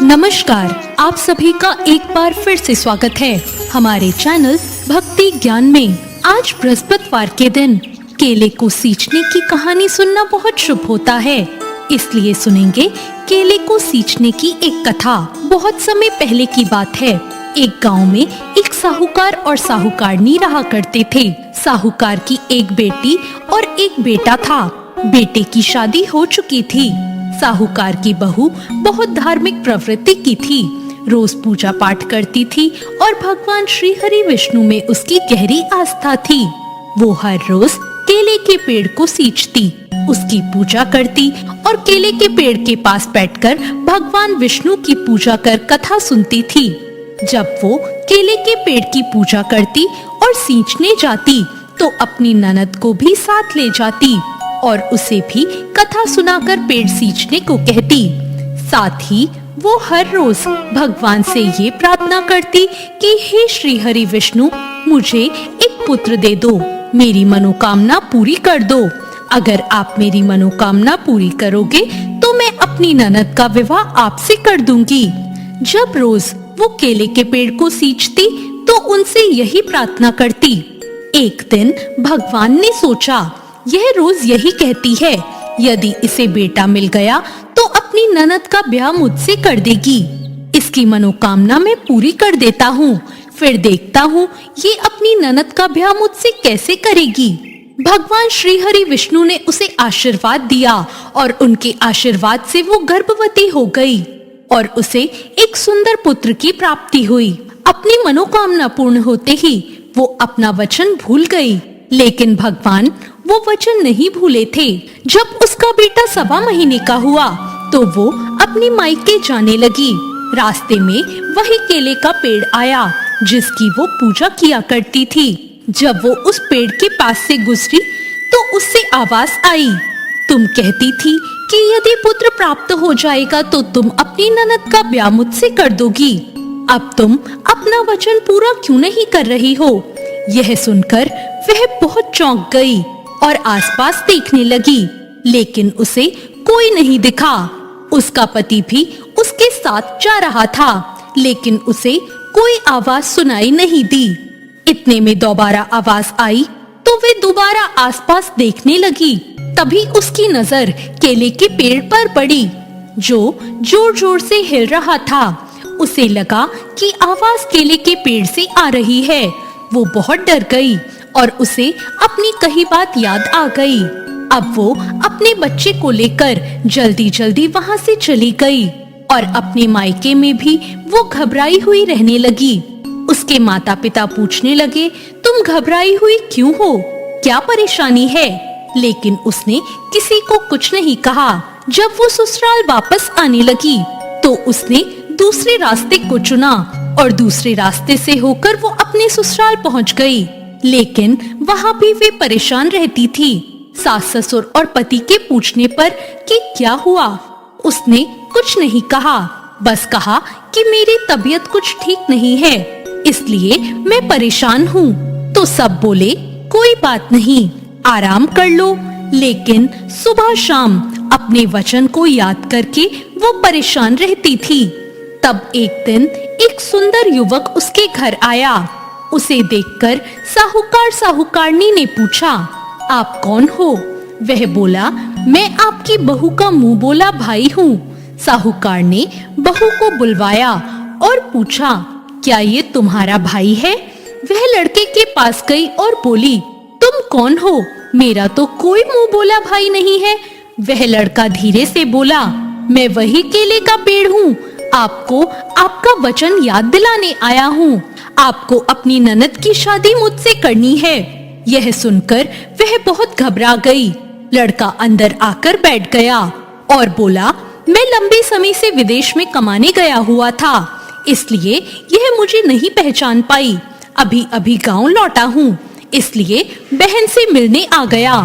नमस्कार, आप सभी का एक बार फिर से स्वागत है हमारे चैनल भक्ति ज्ञान में। आज बृहस्पतिवार के दिन केले को सींचने की कहानी सुनना बहुत शुभ होता है, इसलिए सुनेंगे केले को सींचने की एक कथा। बहुत समय पहले की बात है। एक गांव में एक साहूकार और साहूकारनी रहा करते थे। साहूकार की एक बेटी और एक बेटा था। बेटे की शादी हो चुकी थी। साहूकार की बहू बहुत धार्मिक प्रवृत्ति की थी, रोज पूजा पाठ करती थी और भगवान श्री हरि विष्णु में उसकी गहरी आस्था थी। वो हर रोज केले के पेड़ को सींचती, उसकी पूजा करती और केले के पेड़ के पास बैठकर भगवान विष्णु की पूजा कर कथा सुनती थी। जब वो केले के पेड़ की पूजा करती और सींचने जाती तो अपनी ननद को भी साथ ले जाती और उसे भी कथा सुनाकर पेड़ सींचने को कहती। साथ ही वो हर रोज भगवान से ये प्रार्थना करती कि हे श्री हरि विष्णु, मुझे एक पुत्र दे दो, मेरी मनोकामना पूरी कर दो। अगर आप मेरी मनोकामना पूरी करोगे तो मैं अपनी ननद का विवाह आपसे कर दूंगी। जब रोज वो केले के पेड़ को सींचती तो उनसे यही प्रार्थना करती। एक दिन भगवान ने सोचा, यह रोज यही कहती है, यदि इसे बेटा मिल गया तो अपनी ननद का ब्याह मुझसे कर देगी। इसकी मनोकामना मैं पूरी कर देता हूँ, फिर देखता हूँ ये अपनी ननद का ब्याह मुझसे कैसे करेगी। भगवान श्री हरि विष्णु ने उसे आशीर्वाद दिया और उनके आशीर्वाद से वो गर्भवती हो गई और उसे एक सुंदर पुत्र की प्राप्ति हुई। अपनी मनोकामना पूर्ण होते ही वो अपना वचन भूल गई, लेकिन भगवान वो वचन नहीं भूले थे। जब उसका बेटा 1.25 महीने का हुआ तो वो अपनी मायके जाने लगी। रास्ते में वही केले का पेड़ आया जिसकी वो पूजा किया करती थी। जब वो उस पेड़ के पास से गुजरी तो उससे आवाज आई, तुम कहती थी कि यदि पुत्र प्राप्त हो जाएगा तो तुम अपनी ननद का ब्याह मुझसे कर दोगी। अब तुम अपना वचन पूरा क्यों नहीं कर रही हो? यह सुनकर वह बहुत चौंक गई और आसपास देखने लगी, लेकिन उसे कोई नहीं दिखा। उसका पति भी उसके साथ जा रहा था, लेकिन उसे कोई आवाज सुनाई नहीं दी। इतने में दोबारा आवाज आई तो वे दोबारा आसपास देखने लगी। तभी उसकी नजर केले के पेड़ पर पड़ी, जो जोर जोर से हिल रहा था। उसे लगा कि आवाज केले के पेड़ से आ रही है। वो बहुत डर गई और उसे अपनी कही बात याद आ गई। अब वो अपने बच्चे को लेकर जल्दी जल्दी वहां से चली गई और अपने मायके में भी वो घबराई हुई रहने लगी। उसके माता पिता पूछने लगे, तुम घबराई हुई क्यों हो? क्या परेशानी है? लेकिन उसने किसी को कुछ नहीं कहा। जब वो ससुराल वापस आने लगी तो उसने दूसरे रास्ते को चुना और दूसरे रास्ते से होकर वो अपने ससुराल पहुंच गई। लेकिन वहां भी वे परेशान रहती थी। सास ससुर और पति के पूछने पर कि क्या हुआ, उसने कुछ नहीं कहा, बस कहा कि मेरी तबीयत कुछ ठीक नहीं है, इसलिए मैं परेशान हूँ। तो सब बोले, कोई बात नहीं, आराम कर लो। लेकिन सुबह शाम अपने वचन को याद करके वो परेशान रहती थी। तब एक दिन एक सुंदर युवक उसके घर आया। उसे देखकर साहूकार साहूकारनी ने पूछा, आप कौन हो? वह बोला, मैं आपकी बहू का मुंह बोला भाई हूँ। साहूकार ने बहू को बुलवाया और पूछा, क्या ये तुम्हारा भाई है? वह लड़के के पास गई और बोली, तुम कौन हो? मेरा तो कोई मुंह बोला भाई नहीं है। वह लड़का धीरे से बोला, मैं वही केले का पेड़ हूँ, आपको आपका वचन याद दिलाने आया हूँ। आपको अपनी ननद की शादी मुझसे करनी है। यह सुनकर वह बहुत घबरा गई। लड़का अंदर आकर बैठ गया और बोला, मैं लंबे समय से विदेश में कमाने गया हुआ था, इसलिए यह मुझे नहीं पहचान पाई। अभी अभी गांव लौटा हूँ, इसलिए बहन से मिलने आ गया।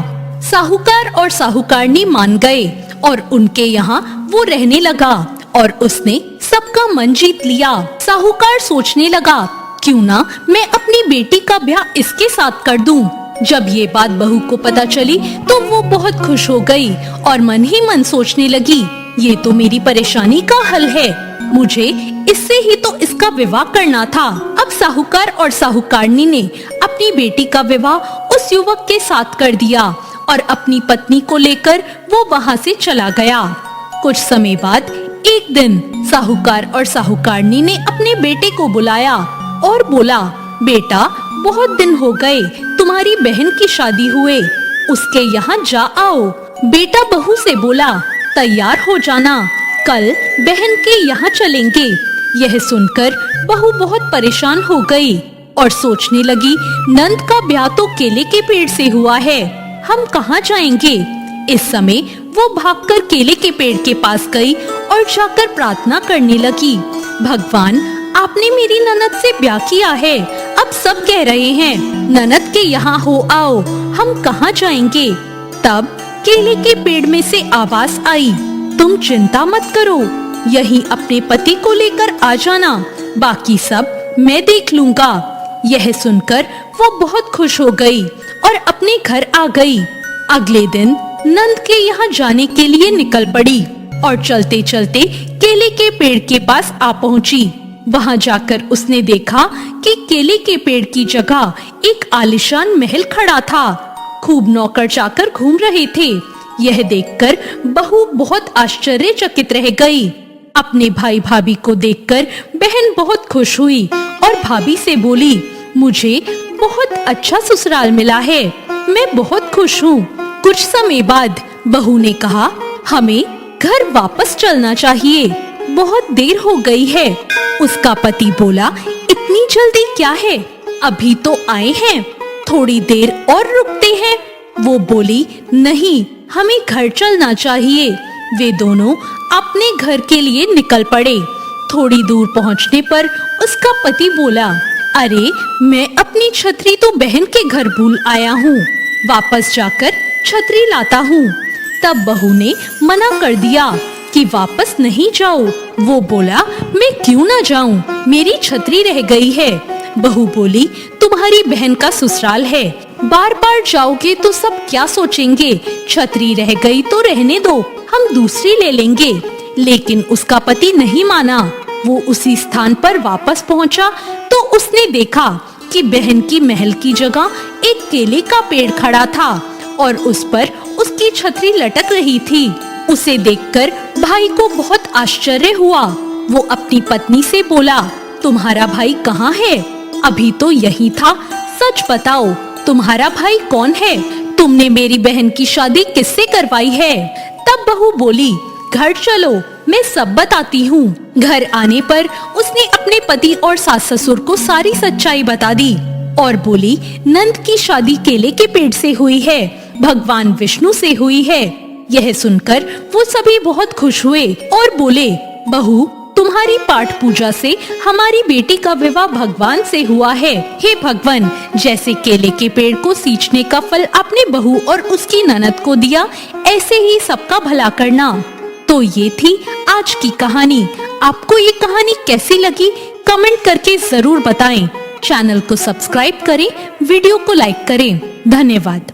साहूकार और साहूकारनी मान गए और उनके यहाँ वो रहने लगा और उसने सबका मन जीत लिया। साहूकार सोचने लगा, क्यों ना मैं अपनी बेटी का ब्याह इसके साथ कर दूं। जब ये बात बहू को पता चली तो वो बहुत खुश हो गई और मन ही मन सोचने लगी, ये तो मेरी परेशानी का हल है। मुझे इससे ही तो इसका विवाह करना था। अब साहूकार और साहूकारनी ने अपनी बेटी का विवाह उस युवक के साथ कर दिया और अपनी पत्नी को लेकर वो वहाँ से चला गया। कुछ समय बाद एक दिन साहूकार और साहूकारनी ने अपने बेटे को बुलाया और बोला, बेटा, बहुत दिन हो गए तुम्हारी बहन की शादी हुए, उसके यहाँ जा आओ। बेटा बहू से बोला, तैयार हो जाना, कल बहन के यहाँ चलेंगे। यह सुनकर बहू बहुत परेशान हो गई और सोचने लगी, नंद का ब्याह तो केले के पेड़ से हुआ है, हम कहाँ जाएंगे। इस समय वो भागकर केले के पेड़ के पास गई और जाकर प्रार्थना करने लगी, भगवान, आपने मेरी ननद से ब्याह किया है, अब सब कह रहे हैं ननद के यहाँ हो आओ, हम कहाँ जाएंगे। तब केले के पेड़ में से आवाज आई, तुम चिंता मत करो, यही अपने पति को लेकर आ जाना, बाकी सब मैं देख लूंगा। यह सुनकर वो बहुत खुश हो गई और अपने घर आ गई। अगले दिन नंद के यहाँ जाने के लिए निकल पड़ी और चलते चलते केले के पेड़ के पास आ पहुँची। वहाँ जाकर उसने देखा कि केले के पेड़ की जगह एक आलीशान महल खड़ा था। खूब नौकर चाकर घूम रहे थे। यह देखकर बहू बहुत आश्चर्यचकित रह गई। अपने भाई भाभी को देखकर बहन बहुत खुश हुई और भाभी से बोली, मुझे बहुत अच्छा ससुराल मिला है, मैं बहुत खुश हूँ। कुछ समय बाद बहू ने कहा, हमें घर वापस चलना चाहिए, बहुत देर हो गई है। उसका पति बोला, इतनी जल्दी क्या है, अभी तो आए हैं, थोड़ी देर और रुकते हैं। वो बोली, नहीं, हमें घर चलना चाहिए। वे दोनों अपने घर के लिए निकल पड़े। थोड़ी दूर पहुंचने पर उसका पति बोला, अरे मैं अपनी छतरी तो बहन के घर भूल आया हूँ, वापस जाकर छतरी लाता हूँ। तब बहू ने मना कर दिया कि वापस नहीं जाओ। वो बोला, मैं क्यों ना जाऊँ, मेरी छतरी रह गई है। बहू बोली, तुम्हारी बहन का ससुराल है, बार बार जाओगे तो सब क्या सोचेंगे, छतरी रह गई तो रहने दो, हम दूसरी ले लेंगे। लेकिन उसका पति नहीं माना। वो उसी स्थान पर वापस पहुंचा तो उसने देखा कि बहन की महल की जगह एक केले का पेड़ खड़ा था और उस पर उसकी छतरी लटक रही थी। उसे देखकर भाई को बहुत आश्चर्य हुआ। वो अपनी पत्नी से बोला, तुम्हारा भाई कहाँ है? अभी तो यही था, सच बताओ, तुम्हारा भाई कौन है? तुमने मेरी बहन की शादी किससे करवाई है? तब बहू बोली, घर चलो, मैं सब बताती हूँ। घर आने पर उसने अपने पति और सास ससुर को सारी सच्चाई बता दी और बोली, नंद की शादी केले के पेड़ से हुई है, भगवान विष्णु से हुई है। यह सुनकर वो सभी बहुत खुश हुए और बोले, बहू, तुम्हारी पाठ पूजा से हमारी बेटी का विवाह भगवान से हुआ है। हे भगवान, जैसे केले के पेड़ को सींचने का फल आपने बहू और उसकी ननद को दिया, ऐसे ही सबका भला करना। तो ये थी आज की कहानी। आपको ये कहानी कैसी लगी, कमेंट करके जरूर बताएं। चैनल को सब्सक्राइब करें, वीडियो को लाइक करें। धन्यवाद।